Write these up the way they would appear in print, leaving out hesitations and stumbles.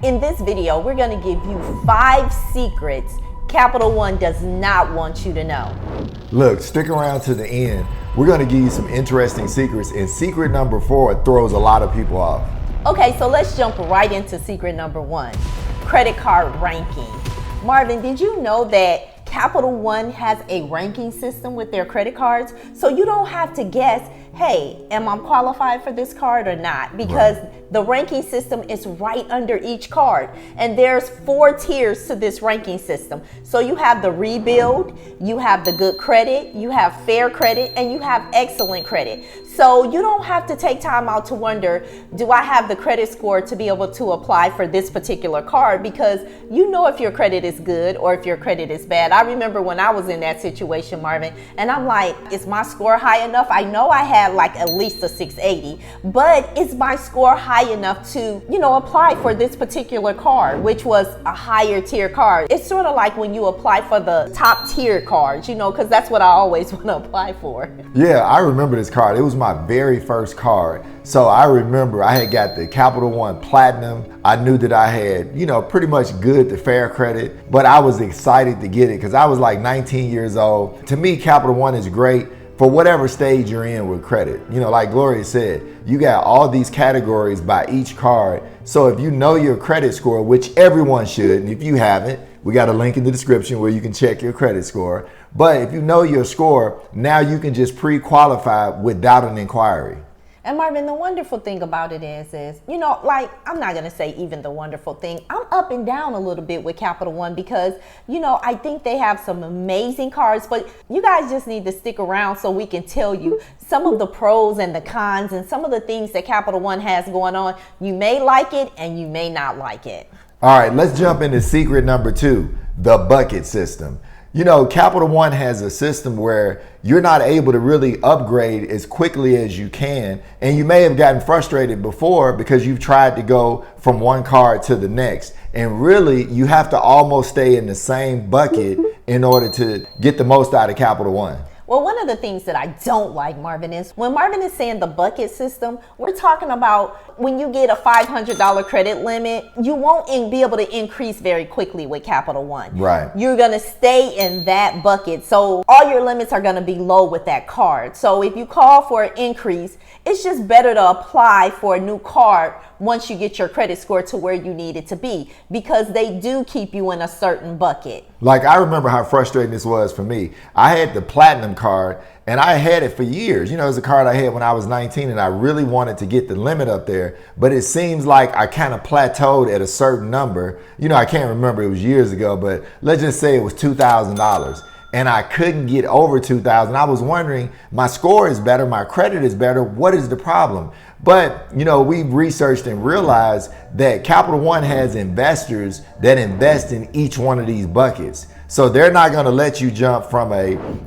In this video, we're going to give you 5 secrets Capital One does not want you to know. Look, stick around to the end. We're going to give you some interesting secrets, and secret number 4 throws a lot of people off. Okay, so let's jump right into secret number 1, credit card ranking. Marvin, did you know that Capital One has a ranking system with their credit cards? So you don't have to guess, hey, am I qualified for this card or not? Because the ranking system is right under each card. And there's 4 tiers to this ranking system. So you have the rebuild, you have the good credit, you have fair credit, and you have excellent credit. So you don't have to take time out to wonder, do I have the credit score to be able to apply for this particular card? Because you know if your credit is good or if your credit is bad. I remember when I was in that situation, Marvin, and I'm like, is my score high enough? I know I had like at least a 680, but is my score high enough to, apply for this particular card, which was a higher tier card? It's sort of like when you apply for the top tier cards, because that's what I always want to apply for. Yeah, I remember this card. It was my very first card. So I remember I had got the Capital One Platinum. I knew that I had, pretty much good to fair credit, but I was excited to get it because I was like 19 years old. To me, Capital One is great for whatever stage you're in with credit. Like Gloria said, you got all these categories by each card. So if you know your credit score, which everyone should, and if you haven't, we got a link in the description where you can check your credit score. But if you know your score, now you can just pre-qualify without an inquiry. And Marvin, the wonderful thing about it is, I'm not going to say even the wonderful thing. I'm up and down a little bit with Capital One because, I think they have some amazing cards, but you guys just need to stick around so we can tell you some of the pros and the cons and some of the things that Capital One has going on. You may like it and you may not like it. All right, let's jump into secret number 2, the bucket system. Capital One has a system where you're not able to really upgrade as quickly as you can. And you may have gotten frustrated before because you've tried to go from one card to the next. And really, you have to almost stay in the same bucket in order to get the most out of Capital One. Well, one of the things that I don't like, Marvin, is when Marvin is saying the bucket system, we're talking about when you get a $500 credit limit, you won't be able to increase very quickly with Capital One. Right. You're going to stay in that bucket. So all your limits are going to be low with that card. So if you call for an increase, it's just better to apply for a new card once you get your credit score to where you need it to be, because they do keep you in a certain bucket. Like, I remember how frustrating this was for me. I had the Platinum card and I had it for years. It was a card I had when I was 19 and I really wanted to get the limit up there, but it seems like I kind of plateaued at a certain number. I can't remember, it was years ago, but let's just say it was $2,000. And I couldn't get over 2,000. I was wondering, my score is better, my credit is better, what is the problem? But, we've researched and realized that Capital One has investors that invest in each one of these buckets. So they're not going to let you jump from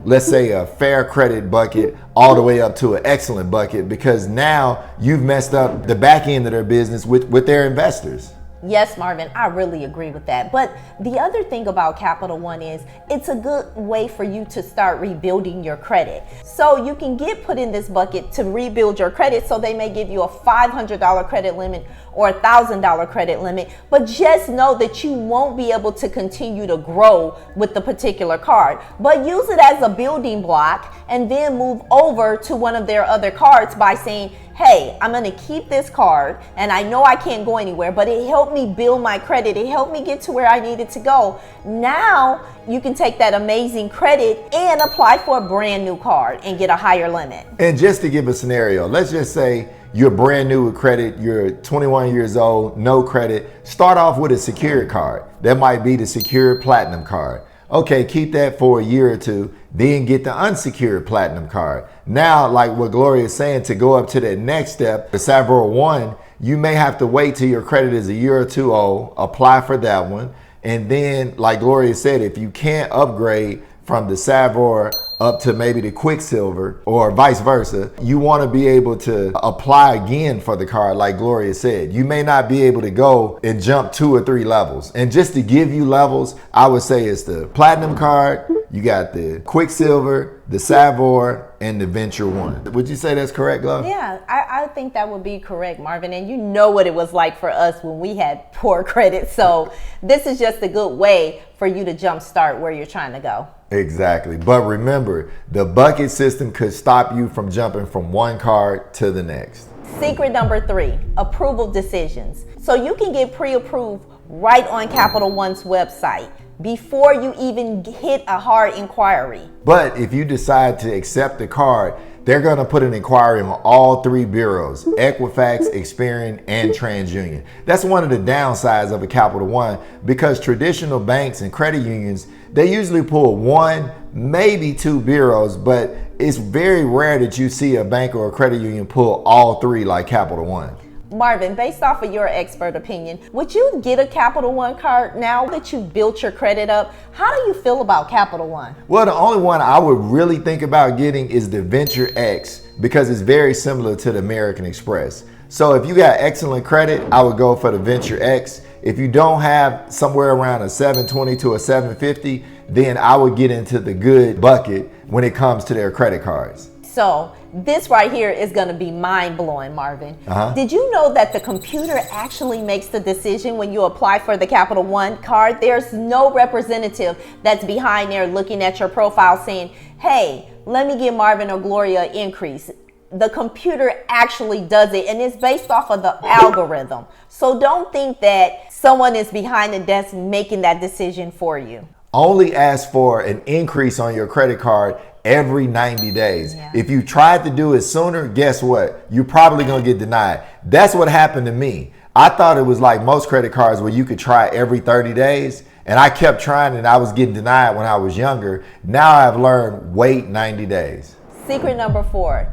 let's say a fair credit bucket all the way up to an excellent bucket, because now you've messed up the back end of their business with their investors. Yes, Marvin, I really agree with that. But the other thing about Capital One is it's a good way for you to start rebuilding your credit. So you can get put in this bucket to rebuild your credit. So they may give you a $500 credit limit or a $1,000 credit limit, but just know that you won't be able to continue to grow with the particular card. But use it as a building block and then move over to one of their other cards by saying, hey, I'm going to keep this card and I know I can't go anywhere, but it helped me build my credit. It helped me get to where I needed to go. Now you can take that amazing credit and apply for a brand new card and get a higher limit. And just to give a scenario, let's just say you're brand new with credit, you're 21 years old, no credit. Start off with a secured card. That might be the secured Platinum card. Okay, keep that for a year or two, then get the unsecured Platinum card. Now, like what Gloria is saying, to go up to that next step, the Sapphire 1, you may have to wait till your credit is a year or two old, apply for that one. And then, like Gloria said, if you can't upgrade from the Sapphire up to maybe the quicksilver or vice versa, you want to be able to apply again for the card. Like Gloria said, you may not be able to go and jump 2 or 3 levels. And just to give you levels, I would say it's the Platinum card, you got the quicksilver, the Sapphire, and the Venture One. Would you say that's correct, Love? Yeah, I think that would be correct, Marvin. And you know what it was like for us when we had poor credit. So this is just a good way for you to jumpstart where you're trying to go. Exactly. But remember, the bucket system could stop you from jumping from one card to the next. Secret number 3, approval decisions. So you can get pre-approved right on Capital One's website before you even hit a hard inquiry. But if you decide to accept the card, they're going to put an inquiry on all 3 bureaus, Equifax, Experian, and TransUnion. That's one of the downsides of a Capital One, because traditional banks and credit unions, they usually pull 1, maybe 2 bureaus, but it's very rare that you see a bank or a credit union pull all 3 like Capital One. Marvin, based off of your expert opinion, would you get a Capital One card now that you've built your credit up? How do you feel about Capital One? Well, the only one I would really think about getting is the Venture X, because it's very similar to the American Express. So if you got excellent credit, I would go for the Venture X. If you don't have somewhere around a 720 to a 750, then I would get into the good bucket when it comes to their credit cards. So this right here is going to be mind-blowing, Marvin. Did you know that the computer actually makes the decision when you apply for the Capital One card? There's no representative that's behind there looking at your profile saying, hey, let me give Marvin or Gloria an increase. The computer actually does it, and it's based off of the algorithm. So don't think that someone is behind the desk making that decision for you. Only ask for an increase on your credit card every 90 days. Yeah. If you tried to do it sooner, guess what? You're probably going to get denied. That's what happened to me. I thought it was like most credit cards where you could try every 30 days. And I kept trying and I was getting denied when I was younger. Now I've learned wait 90 days. Secret number 4,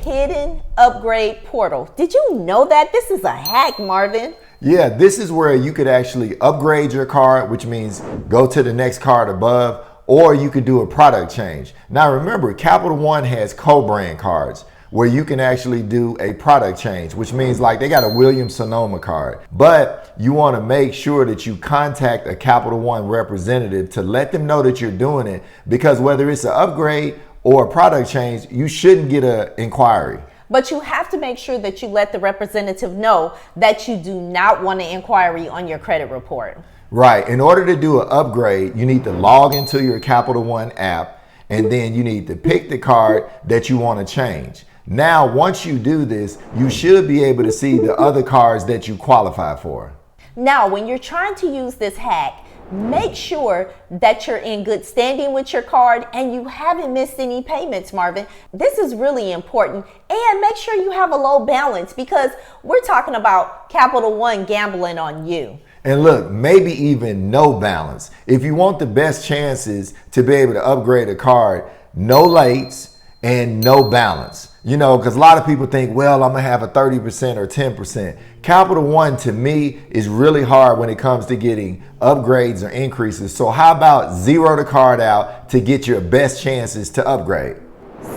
hidden upgrade portal. Did you know that? This is a hack, Marvin. Yeah, this is where you could actually upgrade your card, which means go to the next card above, or you could do a product change. Now remember, Capital One has co-brand cards where you can actually do a product change, which means like they got a Williams-Sonoma card. But you want to make sure that you contact a Capital One representative to let them know that you're doing it, because whether it's an upgrade or a product change, you shouldn't get an inquiry. But you have to make sure that you let the representative know that you do not want an inquiry on your credit report. Right. In order to do an upgrade, you need to log into your Capital One app, and then you need to pick the card that you want to change. Now, once you do this, you should be able to see the other cards that you qualify for. Now, when you're trying to use this hack, make sure that you're in good standing with your card and you haven't missed any payments, Marvin. This is really important. And make sure you have a low balance, because we're talking about Capital One gambling on you. And look, maybe even no balance. If you want the best chances to be able to upgrade a card, no lates and no balance. You know, because a lot of people think, well, I'm going to have a 30% or 10%. Capital One, to me, is really hard when it comes to getting upgrades or increases. So how about zero the card out to get your best chances to upgrade?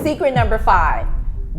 Secret number 5,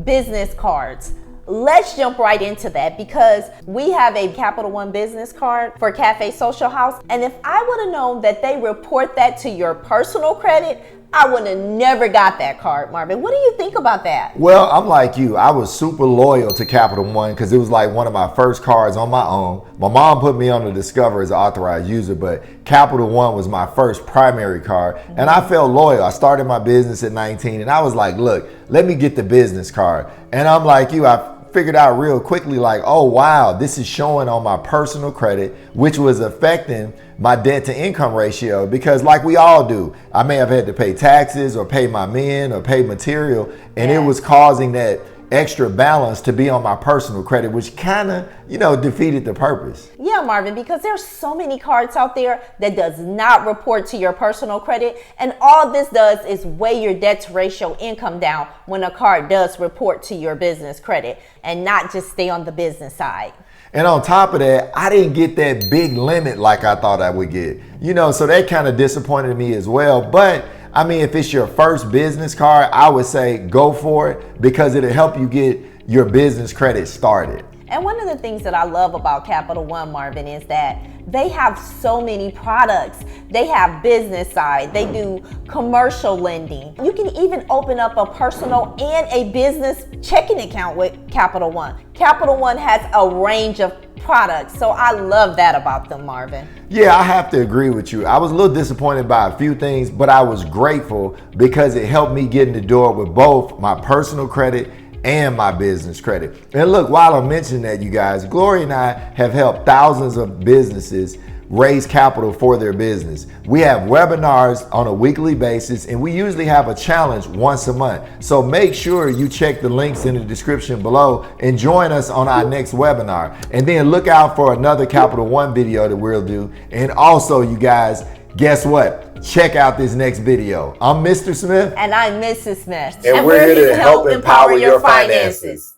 business cards. Let's jump right into that, because we have a Capital One business card for Cafe Social House. And if I would have known that they report that to your personal credit, I would have never got that card, Marvin. What do you think about that? Well, I'm like you. I was super loyal to Capital One because it was like one of my first cards on my own. My mom put me on the Discover as an authorized user, but Capital One was my first primary card. And I felt loyal. I started my business at 19 and I was like, look, let me get the business card. And I'm like you, I figured out real quickly, like, oh wow, this is showing on my personal credit, which was affecting my debt to income ratio, because like we all do, I may have had to pay taxes or pay my men or pay material, and it was causing that extra balance to be on my personal credit, which kind of, defeated the purpose. Yeah, Marvin, because there's so many cards out there that does not report to your personal credit. And all this does is weigh your debt to ratio income down when a card does report to your business credit, and not just stay on the business side. And on top of that, I didn't get that big limit like I thought I would get. So that kind of disappointed me as well. But I mean, if it's your first business card, I would say go for it, because it'll help you get your business credit started. And one of the things that I love about Capital One, Marvin, is that They have so many products. They have business side. They do commercial lending. You can even open up a personal and a business checking account with Capital One. Capital One has a range of products, so I love that about them, Marvin. Yeah, I have to agree with you. I was a little disappointed by a few things, but I was grateful because it helped me get in the door with both my personal credit and my business credit. And look, while I'm mentioning that, you guys, Gloria and I have helped thousands of businesses raise capital for their business. We have webinars on a weekly basis, and we usually have a challenge once a month. So make sure you check the links in the description below and join us on our next webinar. And then look out for another Capital One video that we'll do. And also, you guys, guess what? Check out this next video. I'm Mr. Smith. And I'm Mrs. Smith. And we're here to help empower your finances.